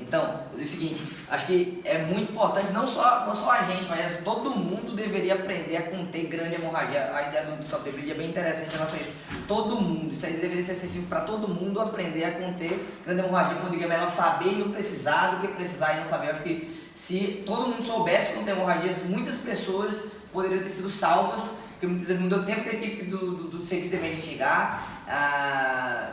Então, eu digo o seguinte, acho que é muito importante, não só a gente, mas todo mundo deveria aprender a conter grande hemorragia. A ideia do Stop the Bleed é bem interessante em relação a isso. Todo mundo, isso aí deveria ser acessível para todo mundo aprender a conter grande hemorragia. Como eu digo, é melhor saber e não precisar do que precisar e não saber. Eu acho que se todo mundo soubesse conter hemorragias, muitas pessoas poderiam ter sido salvas, porque muitas vezes não deu tempo da equipe do serviço de emergência chegar,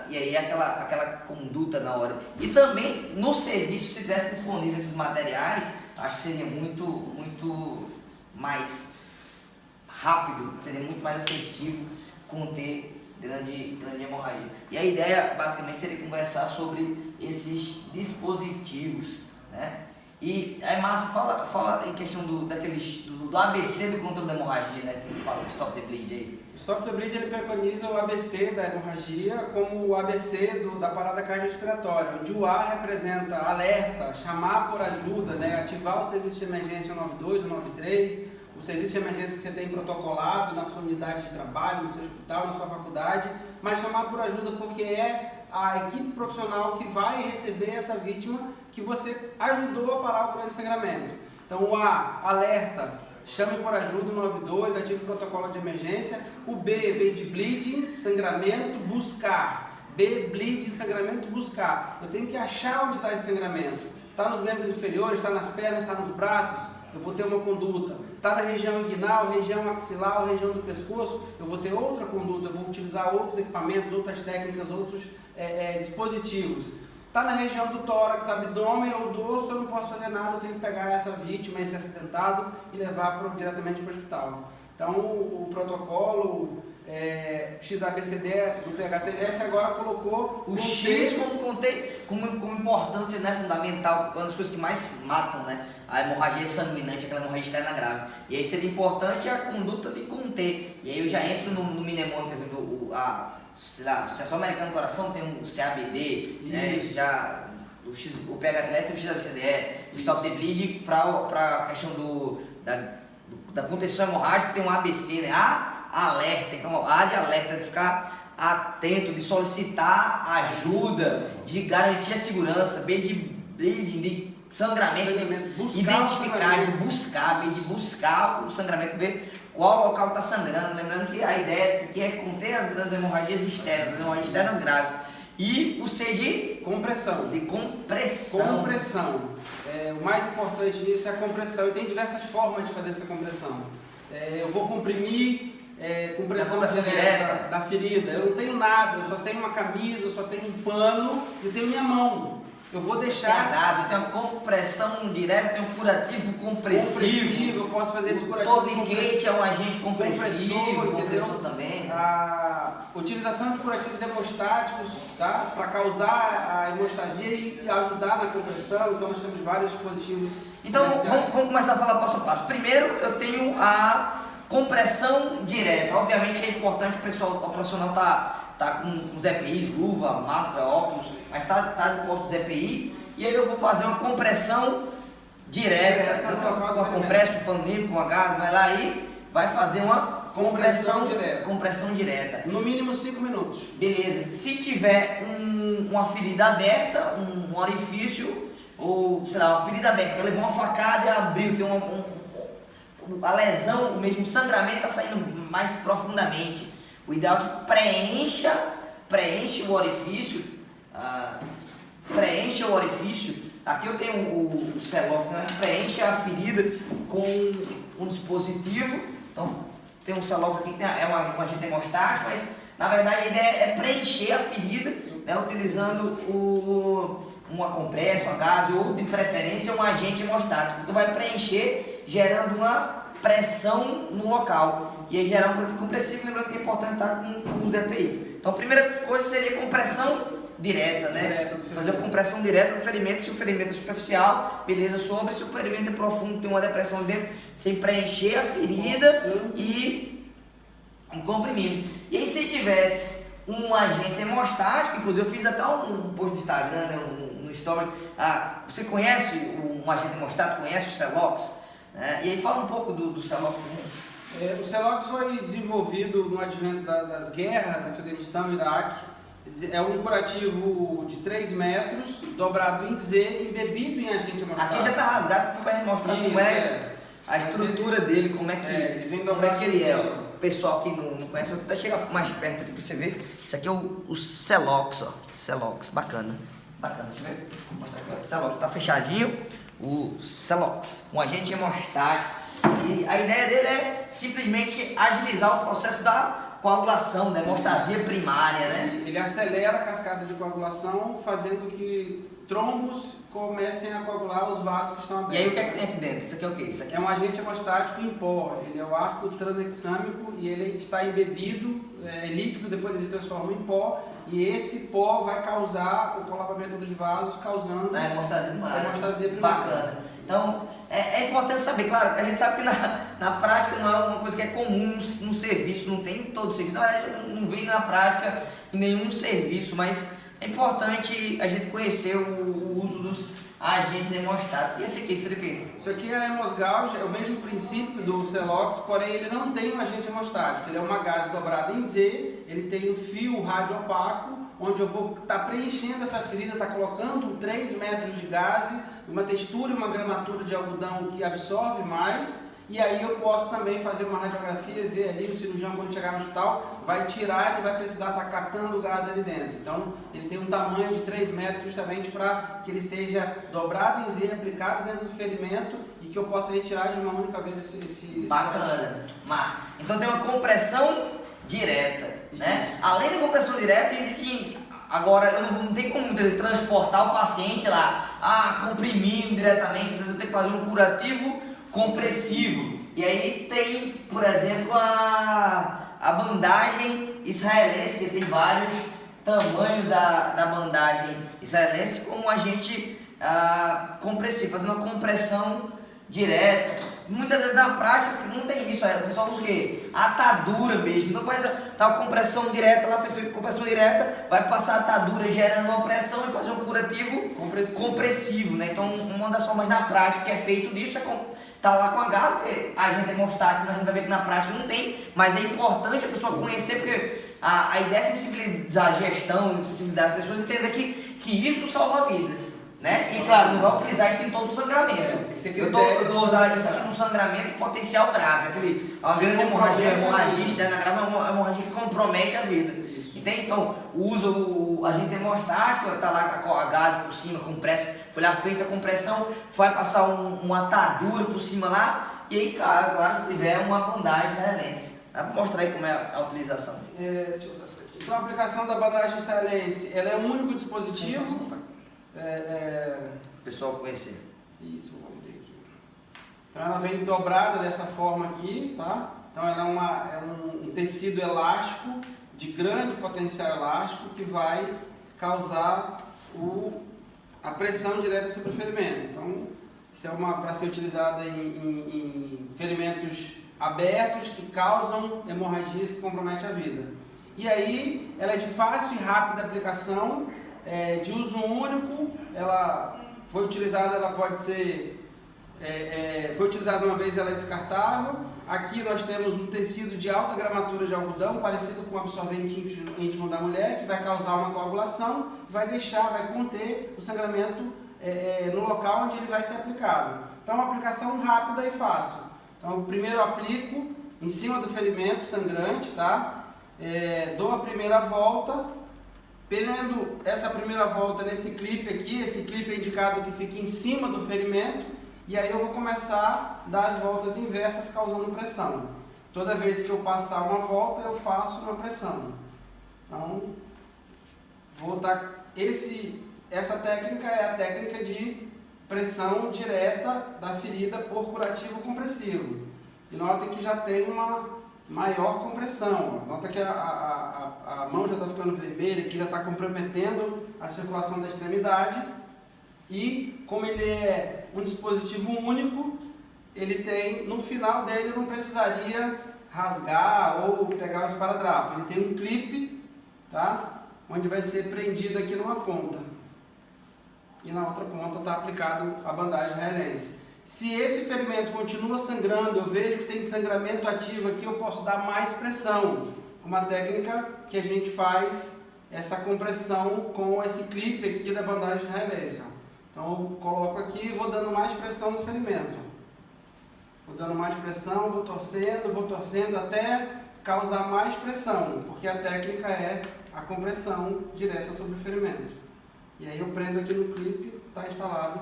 e aí aquela conduta na hora. E também no serviço, se tivesse disponível esses materiais, acho que seria muito mais rápido, seria muito mais assertivo conter grande hemorragia. E a ideia basicamente seria conversar sobre esses dispositivos, né? E aí, Márcio, fala em questão do ABC do controle da hemorragia, né? Que fala do Stop the Bleed aí. O Stop the Bleed ele preconiza o ABC da hemorragia como o ABC da parada cardiorrespiratória, onde o A representa alerta, chamar por ajuda, né? Ativar o serviço de emergência 192, 193, o serviço de emergência que você tem protocolado na sua unidade de trabalho, no seu hospital, na sua faculdade, mas chamar por ajuda porque é a equipe profissional que vai receber essa vítima que você ajudou a parar o grande sangramento. Então o A, alerta, chame por ajuda o 192, ative o protocolo de emergência. O B vem de bleeding, sangramento, buscar. B, bleeding, sangramento, buscar. Eu tenho que achar onde está esse sangramento. Está nos membros inferiores, está nas pernas, está nos braços, eu vou ter uma conduta. Está na região inguinal, região axilar, região do pescoço, eu vou ter outra conduta, eu vou utilizar outros equipamentos, outras técnicas, outros dispositivos. Está na região do tórax, abdômen ou dorso, eu não posso fazer nada, eu tenho que pegar essa vítima, esse acidentado e levar diretamente para o hospital. Então o protocolo XABCD do PHTLS agora colocou o X como importância, né, fundamental, uma das coisas que mais matam, né, a hemorragia sanguinante, aquela hemorragia externa grave. E aí seria importante a conduta de conter. E aí eu já entro no mnemônico, por exemplo, a Associação Americana do Coração tem um CABD, né, já o PHTLS tem o XABCDE, o Stop the Bleed para a questão da contenção hemorrágica tem um ABC, né, alerta, então A de alerta, de ficar atento, de solicitar ajuda, de garantir a segurança, B de bleeding, de sangramento, identificar, de buscar o sangramento, ver qual local está sangrando. Lembrando que a ideia disso aqui é conter as grandes hemorragias externas, as hemorragias externas graves. E o C de compressão. O mais importante nisso é a compressão. E tem diversas formas de fazer essa compressão. Eu vou comprimir compressão direta da ferida. Eu não tenho nada, eu só tenho uma camisa, eu só tenho um pano e tenho minha mão. Eu vou deixar. Eu tenho compressão direta, tenho curativo compressivo. Eu posso fazer esse curativo. Tourniquet é um agente compressor também. A utilização de curativos hemostáticos, tá? Para causar a hemostasia e ajudar na compressão. Então nós temos vários dispositivos. Então vamos começar a falar passo a passo. Primeiro eu tenho a compressão direta. Obviamente é importante o profissional tá com os EPIs, luva, máscara, óculos, mas tá de posto os EPIs, e aí eu vou fazer uma compressão direta. Eu compresso o pano limpo, uma gás, vai lá e vai fazer uma compressão direta. No mínimo 5 minutos. Beleza. Se tiver uma ferida aberta, um orifício, ou sei lá, uma ferida aberta, ela levou uma facada e abriu, tem a lesão, o mesmo sangramento está saindo mais profundamente. O ideal é que preencha o orifício, aqui eu tenho o Celox, né? Preenche a ferida com um dispositivo, então tem um Celox aqui que é um agente hemostático, mas na verdade a ideia é preencher a ferida, né? Utilizando uma compressa, uma gás ou de preferência um agente hemostático. Tu vai preencher gerando uma pressão no local. E aí gerar um curativo compressivo, lembrando que é importante estar com os DPIs. Então a primeira coisa seria compressão direta, né? Fazer a compressão direta do ferimento, se o ferimento é superficial, beleza, sobre, se o ferimento é profundo, tem uma depressão dentro, sem preencher a ferida e comprimindo. E aí se tivesse um agente hemostático, inclusive eu fiz até um post no Instagram, né, no Story, você conhece um agente hemostático, conhece o Celox? E aí fala um pouco do Celox. O Celox foi desenvolvido no advento das guerras, Afeganistão e Iraque, É um curativo de 3 metros, dobrado em Z, embebido em agente hemostático. Aqui já tá rasgado para mostrar como é a estrutura dele, como é que ele vem como é que ele é. dobrado. O pessoal que não conhece, eu vou até chegar mais perto aqui para você ver. Isso aqui é o Celox, ó. Celox, bacana. Bacana, deixa eu ver. Vou mostrar aqui, ó. Celox, tá fechadinho. O Celox, um agente hemostático. E a ideia dele é simplesmente agilizar o processo da coagulação, da hemostasia primária, né? Ele acelera a cascata de coagulação, fazendo que trombos comecem a coagular os vasos que estão abertos. E aí o que é que tem aqui dentro? Isso aqui é o quê? Isso aqui é um agente hemostático em pó. Ele é o ácido tranexâmico e ele está embebido, líquido, depois ele se transforma em pó. E esse pó vai causar o colapamento dos vasos, causando a hemostasia primária. Bacana. Então, é importante saber, claro, a gente sabe que na prática não é uma coisa que é comum no serviço, não tem em todo serviço, na verdade não vem na prática em nenhum serviço, mas é importante a gente conhecer o uso dos agentes hemostáticos. E esse aqui, seria o quê? Isso aqui é a hemosgauge, é o mesmo princípio do Celox, porém ele não tem um agente hemostático, ele é uma gase dobrada em Z, ele tem um fio radiopaco, onde eu vou estar preenchendo essa ferida, estar colocando 3 metros de gase, uma textura e uma gramatura de algodão que absorve mais, e aí eu posso também fazer uma radiografia, ver ali o cirurgião quando chegar no hospital, vai tirar e não vai precisar estar catando o gás ali dentro. Então ele tem um tamanho de 3 metros justamente para que ele seja dobrado em Z, aplicado dentro do ferimento e que eu possa retirar de uma única vez esse bacana, massa. Então tem uma compressão direta, né? Além da compressão direta, existe... Agora, eu não tem como muitas vezes transportar o paciente lá, comprimindo diretamente, muitas vezes eu tenho que fazer um curativo compressivo. E aí tem, por exemplo, a bandagem israelense, que tem vários tamanhos da bandagem israelense, como agente compressivo, fazendo uma compressão direta. Muitas vezes na prática não tem isso, o pessoal usa o quê? Atadura mesmo. Então faz tal compressão direta, lá fez compressão direta, vai passar a atadura gerando uma pressão e fazer um curativo compressivo, né? Então uma das formas na prática que é feito nisso é tá lá com a gás, porque a gente é hemostático, a gente vai ver que na prática não tem, mas é importante a pessoa conhecer, porque a ideia é sensibilizar a gestão, sensibilizar as pessoas, entender que isso salva vidas. Né? E claro, não vai utilizar isso em todo o sangramento. Eu vou usar isso aqui no sangramento potencial grave, uma grande hemorragia externa grave, é uma hemorragia que compromete a vida. Entende? Então, o agente hemostático, está lá com a gás por cima, compressa, foi lá feita a compressão, vai passar uma atadura por cima lá, e aí, claro, se tiver uma bandagem israelense. Dá para mostrar aí como é a utilização. Então, a aplicação da bandagem israelense, ela é um único dispositivo. O pessoal conhecer. Isso, vamos ver aqui. Então ela vem dobrada dessa forma aqui, tá? Então ela é um tecido elástico, de grande potencial elástico, que vai causar a pressão direta sobre o ferimento. Então, isso é para ser utilizada em ferimentos abertos que causam hemorragias que comprometem a vida. E aí, ela é de fácil e rápida aplicação, de uso único. Ela foi utilizada, ela pode ser, foi utilizada uma vez, ela é descartável. Aqui nós temos um tecido de alta gramatura de algodão, parecido com o absorvente íntimo da mulher, que vai causar uma coagulação, vai conter o sangramento no local onde ele vai ser aplicado. Então é uma aplicação rápida e fácil. Então primeiro eu aplico em cima do ferimento sangrante, tá? Dou a primeira volta. Pegando essa primeira volta nesse clipe aqui, esse clipe é indicado que fica em cima do ferimento, e aí eu vou começar a dar as voltas inversas causando pressão. Toda vez que eu passar uma volta, eu faço uma pressão. Então, vou dar essa técnica é a técnica de pressão direta da ferida por curativo compressivo. E nota que já tem uma maior compressão. Nota que a mão já está ficando vermelha, que já está comprometendo a circulação da extremidade. E como ele é um dispositivo único, ele tem, no final dele, não precisaria rasgar ou pegar um esparadrapo. Ele tem um clipe, tá? Onde vai ser prendido aqui numa ponta. E na outra ponta está aplicado a bandagem israelense. Se esse ferimento continua sangrando, eu vejo que tem sangramento ativo aqui, eu posso dar mais pressão. Uma técnica que a gente faz essa compressão com esse clipe aqui da bandagem israelense. Então eu coloco aqui e vou dando mais pressão no ferimento. Vou dando mais pressão, vou torcendo até causar mais pressão, porque a técnica é a compressão direta sobre o ferimento. E aí eu prendo aqui no clipe, está instalado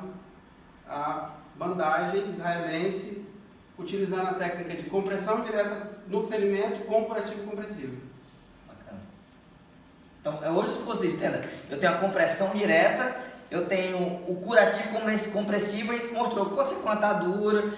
a bandagem israelense, utilizando a técnica de compressão direta no ferimento com curativo compressivo. Bacana. Então, hoje o dispositivo, entenda? Eu tenho a compressão direta, eu tenho o curativo compressivo, a gente mostrou que pode ser com atadura,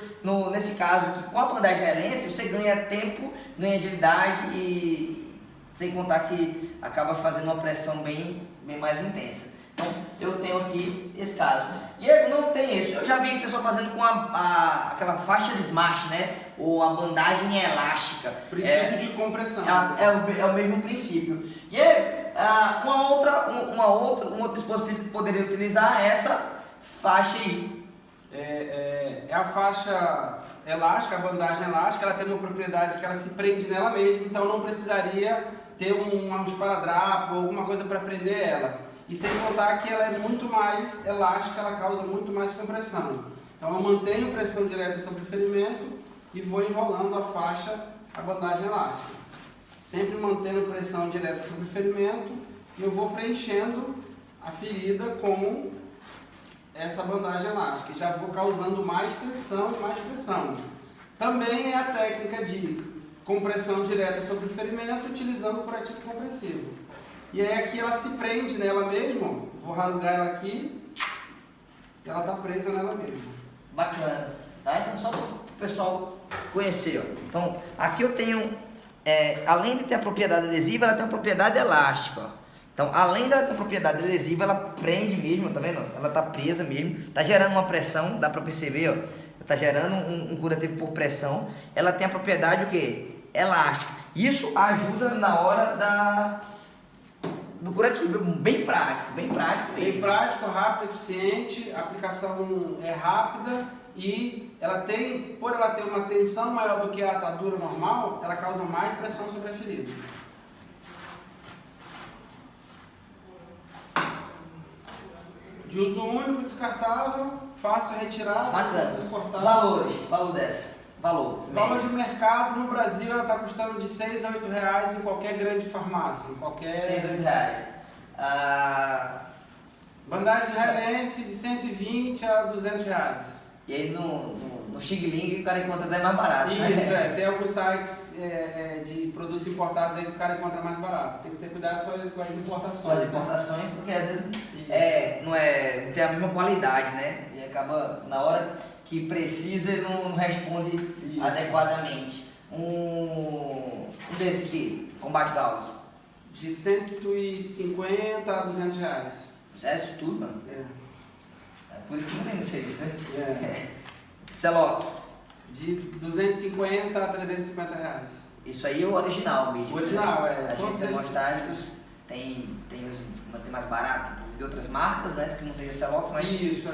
nesse caso aqui, com a bandagem israelense, você ganha tempo, ganha agilidade e sem contar que acaba fazendo uma pressão bem mais intensa. Então, eu tenho aqui esse caso. E eu não tem isso. Eu já vi pessoa fazendo com aquela faixa de smash, né? Ou a bandagem elástica. Princípio de compressão. É o mesmo princípio. E aí, um outro dispositivo que poderia utilizar é essa faixa aí. É a faixa elástica, a bandagem elástica, ela tem uma propriedade que ela se prende nela mesma, então não precisaria ter um esparadrapo ou alguma coisa para prender ela. E sem contar que ela é muito mais elástica, ela causa muito mais compressão. Então eu mantenho pressão direta sobre o ferimento e vou enrolando a faixa, a bandagem elástica. Sempre mantendo pressão direta sobre o ferimento e eu vou preenchendo a ferida com essa bandagem elástica. Já vou causando mais tensão e mais pressão. Também é a técnica de compressão direta sobre o ferimento utilizando o curativo compressivo. E aí aqui ela se prende nela mesma, vou rasgar ela aqui e ela está presa nela mesma. Bacana, tá? Então só para o pessoal conhecer, ó. Então aqui eu tenho, além de ter a propriedade adesiva, ela tem uma propriedade elástica, ó. Então além dela ter a propriedade adesiva, ela prende mesmo, tá vendo? Ela está presa mesmo, está gerando uma pressão, dá para perceber, ó. Está gerando um curativo por pressão. Ela tem a propriedade o quê? Elástica. Isso ajuda na hora do curativo, bem prático mesmo. Bem prático, rápido, eficiente, a aplicação é rápida e por ela ter uma tensão maior do que a atadura normal, ela causa mais pressão sobre a ferida. De uso único, descartável, fácil retirada, bacana. cortar. Valor dessa. Valor de mercado no Brasil ela está custando de 6 a 8 reais em qualquer grande farmácia, em qualquer... 6 a 8 reais. Bandagem israelense de 120 a 200 reais. E aí no Xing Ling o cara encontra até mais barato. Isso, né? tem alguns sites de produtos importados aí que o cara encontra mais barato. Tem que ter cuidado com as importações. Com as importações, porque às vezes não tem a mesma qualidade, né? E acaba, na hora que precisa, ele não responde adequadamente. Um desse aqui, Combate Gauss. De 150 a 200 reais. Sério, isso tudo, mano? É. Por isso que não tem vocês, né? É. Celox. De 250 a 350 reais. Isso aí é o original mesmo. O original, né? A gente tem montagens, tem mais barato, inclusive outras marcas, né? Que não seja Celox, mas... Isso,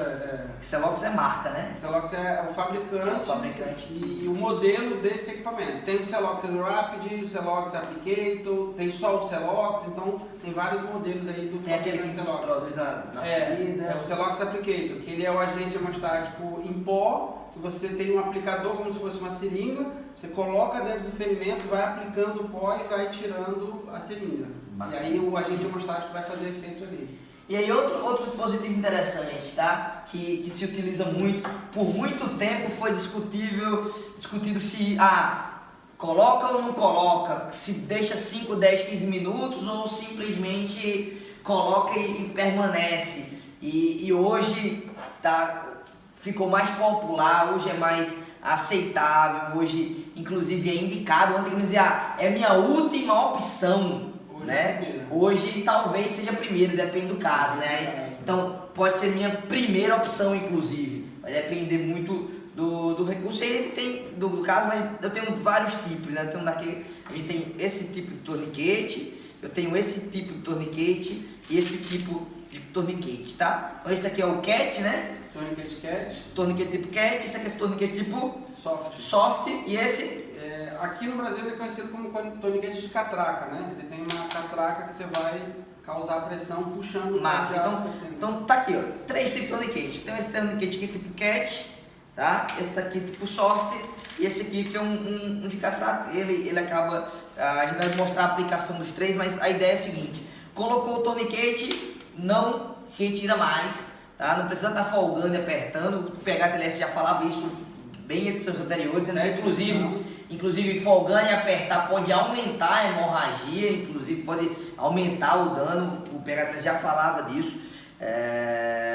Celox é marca, né? Celox é o fabricante, e o modelo desse equipamento. Tem o Celox Rapid, o Celox Applicator, tem só o Celox, então tem vários modelos aí do tem aquele que Celox. Produz na ferida. É o Celox Applicator, que ele é o agente hemostático em pó, que você tem um aplicador como se fosse uma seringa, você coloca dentro do ferimento, vai aplicando o pó e vai tirando a seringa. E aí o agente hemostático vai fazer efeito ali. E aí outro dispositivo interessante, tá? Que se utiliza muito, por muito tempo foi discutido se coloca ou não coloca, se deixa 5, 10, 15 minutos ou simplesmente coloca e permanece. E hoje ficou mais popular, hoje é mais aceitável, hoje inclusive é indicado, ontem dizia, é minha última opção. Hoje né? Hoje talvez seja a primeira, depende do caso, né? Então pode ser minha primeira opção, inclusive. Vai depender muito do recurso. Ele tem do caso, mas eu tenho vários tipos, né? A gente tem esse tipo de torniquete, eu tenho esse tipo de torniquete e esse tipo de torniquete, tá? Então esse aqui é o cat, né? Torniquete cat. Torniquete tipo cat, esse aqui é o torniquete tipo soft e esse... Aqui no Brasil ele é conhecido como torniquete de catraca, né? Ele tem uma catraca que você vai causar pressão puxando o massa. Então tá aqui, ó, 3 tipos de torniquete. Então esse torniquete aqui tipo cat, tá? Esse daqui tipo soft e esse aqui que é um de catraca. Ele acaba, a gente vai mostrar a aplicação dos 3, mas a ideia é a seguinte: colocou o torniquete, não retira mais, tá? Não precisa estar folgando e apertando. O PHTLS já falava isso bem em edições anteriores, né? Inclusive folgando e apertar pode aumentar a hemorragia, inclusive pode aumentar o dano. O PHTLS já falava disso,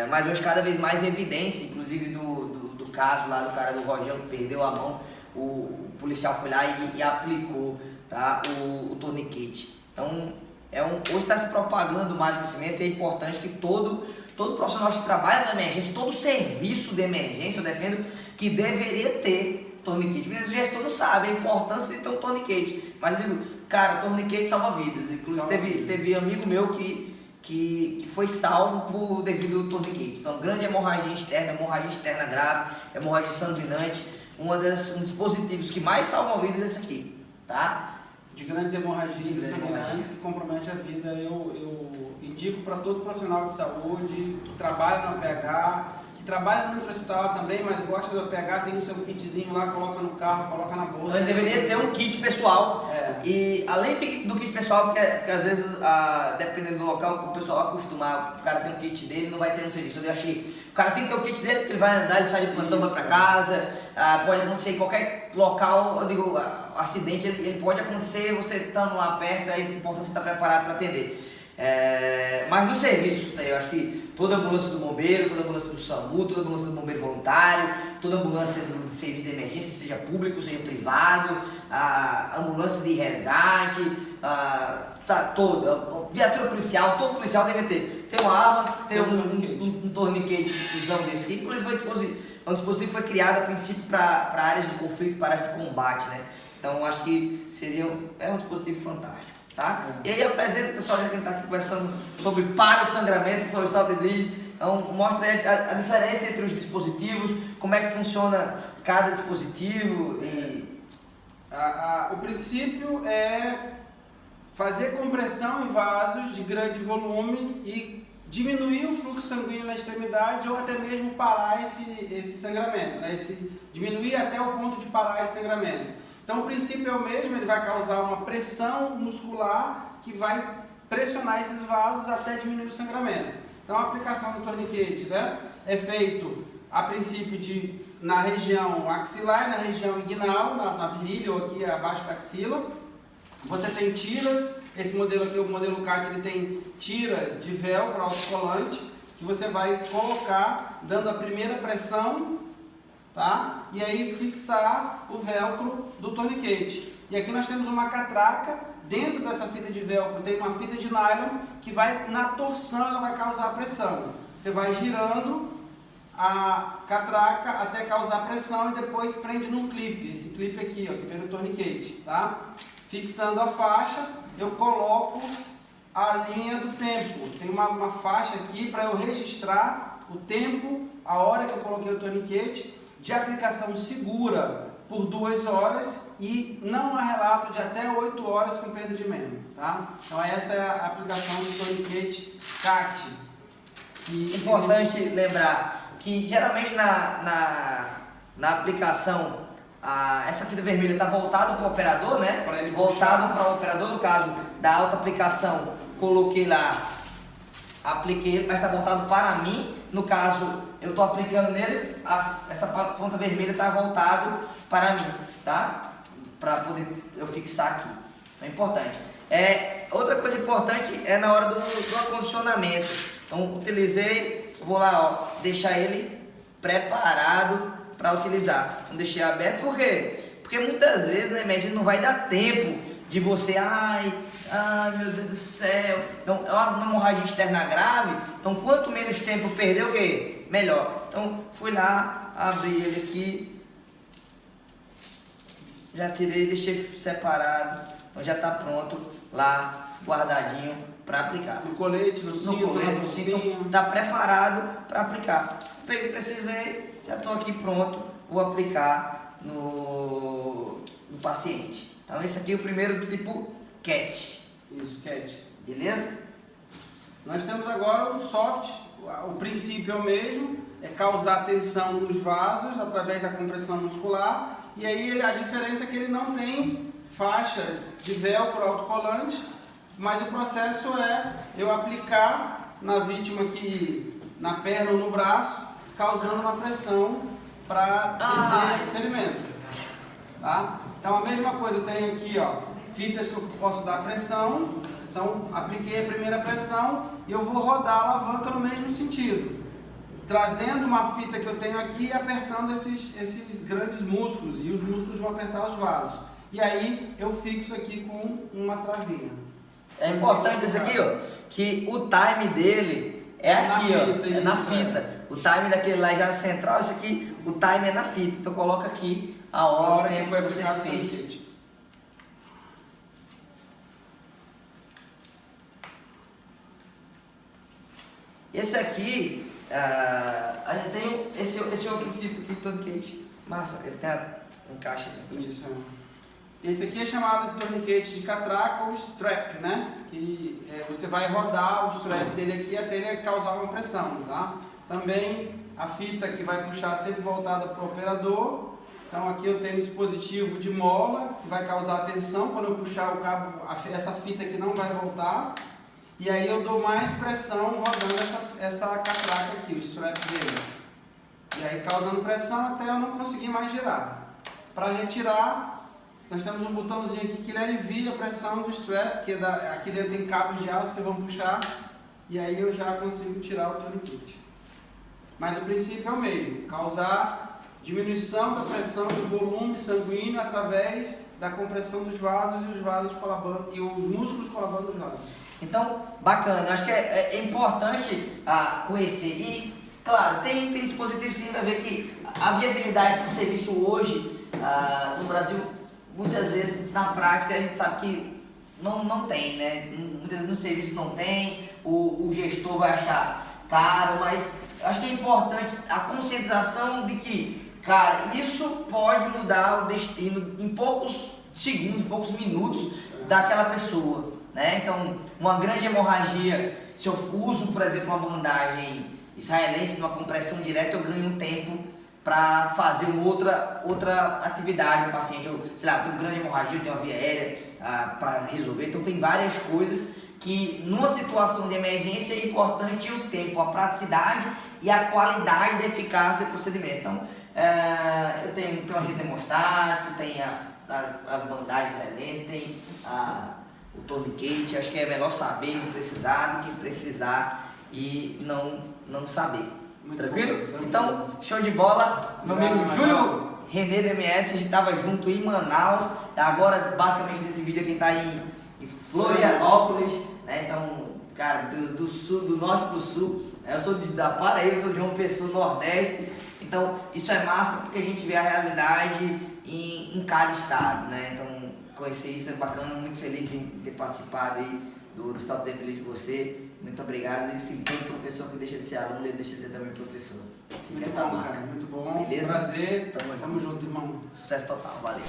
mas hoje cada vez mais evidência, inclusive do caso lá do cara do Rojão que perdeu a mão, o policial foi lá e aplicou, tá, o torniquete. Então hoje está se propagando mais o conhecimento e é importante que todo profissional que trabalha na emergência, todo serviço de emergência, eu defendo que deveria ter torniquete. Mas o gestor não sabe a importância de ter um torniquete. Mas eu digo, cara, torniquete salva vidas. Inclusive teve amigo meu que foi salvo devido ao torniquete. Então, grande hemorragia externa grave, hemorragia sanguinante. Um dos dispositivos que mais salvam vidas é esse aqui, tá? De grandes hemorragias sanguinantes que comprometem a vida, eu indico para todo profissional de saúde que trabalha no APH, que trabalha no hospital também, mas gosta do APH, tem o seu kitzinho lá, coloca no carro, coloca na bolsa. Ele deveria ter um kit pessoal. E além do kit pessoal, porque às vezes, dependendo do local, o pessoal acostumar, o cara tem um kit dele, não vai ter no serviço. Eu achei, o cara tem que ter o kit dele, porque ele vai andar, ele sai de plantão, vai para casa, pode acontecer em qualquer local, eu digo, acidente, ele pode acontecer você estando lá perto, é importante você estar preparado para atender. Mas no serviço, eu acho que toda ambulância do bombeiro, toda ambulância do SAMU, toda ambulância do bombeiro voluntário, toda ambulância do serviço de emergência, seja público, seja privado, a ambulância de resgate, toda, viatura policial, todo policial deve ter uma arma, ter um torniquete desse aqui. Inclusive é um dispositivo que foi criado a princípio para áreas de conflito, para áreas de combate, né? Então acho que é um dispositivo fantástico. Tá? E aí apresenta o pessoal, já que está aqui conversando sobre para o sangramento, sobre o estado de bleed. Então mostra aí a diferença entre os dispositivos, como é que funciona cada dispositivo. O princípio é fazer compressão em vasos de grande volume e diminuir o fluxo sanguíneo na extremidade ou até mesmo parar esse sangramento, né? Diminuir até o ponto de parar esse sangramento. Então o princípio é o mesmo, ele vai causar uma pressão muscular que vai pressionar esses vasos até diminuir o sangramento. Então a aplicação do torniquete, né, é feito a princípio na região axilar e na região inguinal, na virilha ou aqui abaixo da axila. Você tem tiras, esse modelo aqui, o modelo CAT, ele tem tiras de velcro autocolante que você vai colocar dando a primeira pressão, tá? E aí fixar o velcro do torniquete. E aqui nós temos uma catraca, dentro dessa fita de velcro tem uma fita de nylon que vai, na torção, ela vai causar pressão. Você vai girando a catraca até causar pressão e depois prende num clipe, esse clipe aqui, ó, que vem no torniquete, tá? Fixando a faixa, eu coloco a linha do tempo. Tem uma faixa aqui para eu registrar o tempo, a hora que eu coloquei o torniquete, de aplicação segura por 2 horas e não há relato de até 8 horas com perda de membro, tá? Então essa é a aplicação do torniquete CAT. Importante lembrar que geralmente na aplicação essa fita vermelha está voltada para o operador, né? Voltado para o operador, no caso da alta aplicação, coloquei lá, apliquei, mas está voltado para mim. No caso, eu estou aplicando nele, essa ponta vermelha está voltado para mim, tá? Para poder eu fixar aqui. É importante. Outra coisa importante é na hora do acondicionamento. Então, utilizei, vou lá, ó, deixar ele preparado para utilizar. Não deixei aberto, por quê? Porque muitas vezes na emergência não vai dar tempo de você, ai meu Deus do céu. Então é uma hemorragia externa grave, então quanto menos tempo perder, o quê? Melhor. Então fui lá, abri ele aqui, já tirei, deixei separado, então já está pronto lá, guardadinho para aplicar. No colete, no cinto, tá preparado para aplicar. Precisei, já estou aqui pronto, vou aplicar no paciente. Então esse aqui é o primeiro do tipo CAT. Isso, CAT. Beleza? Nós temos agora o soft, o princípio é o mesmo, é causar tensão nos vasos através da compressão muscular, e aí a diferença é que ele não tem faixas de velcro autocolante, mas o processo é eu aplicar na vítima aqui, na perna ou no braço, causando uma pressão para deter esse ferimento. Tá? Então a mesma coisa, eu tenho aqui ó, fitas que eu posso dar pressão, então apliquei a primeira pressão e eu vou rodar a alavanca no mesmo sentido, trazendo uma fita que eu tenho aqui e apertando esses grandes músculos, e os músculos vão apertar os vasos. E aí eu fixo aqui com uma travinha. É importante desse aqui, ó, que o time dele é aqui, ó, é na fita. O time daquele lá já é central, esse aqui, o time é na fita. Então coloca aqui a hora que foi você fez. Esse aqui, a gente tem esse outro tipo aqui, tourniquet. Massa, ele tem um caixa assim. Isso, Esse aqui é chamado de tourniquet de catraca ou strap, né? Que você vai rodar o strap dele aqui até ele causar uma pressão, tá? Também a fita que vai puxar sempre voltada para o operador. Então aqui eu tenho um dispositivo de mola que vai causar tensão. Quando eu puxar o cabo, essa fita aqui não vai voltar. E aí eu dou mais pressão rodando essa catraca aqui, o strap dele. E aí causando pressão até eu não conseguir mais girar. Para retirar, nós temos um botãozinho aqui que ele alivia a pressão do strap, que aqui dentro tem cabos de aço que vão puxar, e aí eu já consigo tirar o tourniquet. Mas o princípio é o mesmo, causar diminuição da pressão do volume sanguíneo através da compressão dos vasos e os vasos colabando, e os músculos colabando os vasos. Então, bacana, acho que é importante conhecer. E, claro, tem dispositivos que a gente vai ver que a viabilidade do serviço hoje no Brasil, muitas vezes na prática a gente sabe que não tem, né? Muitas vezes no serviço não tem, o gestor vai achar caro, mas acho que é importante a conscientização de que, cara, isso pode mudar o destino em poucos segundos, em poucos minutos daquela pessoa. Né? Então, uma grande hemorragia, se eu uso, por exemplo, uma bandagem israelense, numa compressão direta, eu ganho um tempo para fazer outra atividade no paciente. Eu, sei lá, tenho uma grande hemorragia, tenho uma via aérea para resolver. Então, tem várias coisas que, numa situação de emergência, é importante o tempo, a praticidade e a qualidade da eficácia do procedimento. Então, eu tenho um agente hemostático, tem as bandagens israelenses, tem o tourniquet. Acho que é melhor saber e precisar do que precisar e não saber. Muito Tranquilo? bom. Então, show de bola. Meu amigo Júlio René do MS, a gente estava junto em Manaus. Agora, basicamente, nesse vídeo aqui está em Florianópolis, né? Então, cara, do sul, do norte para o sul. Eu sou da Paraíba, sou de João Pessoa, Nordeste. Então, isso é massa porque a gente vê a realidade em cada estado, né? Então, conhecer isso é bacana, muito feliz em ter participado aí do Stop the Bleed de você. Muito obrigado. E se tem professor que deixa de ser aluno, ele deixa de ser também professor. Muito bom, cara. Muito bom. Beleza? Prazer. Tamo junto, irmão. Sucesso total. Valeu.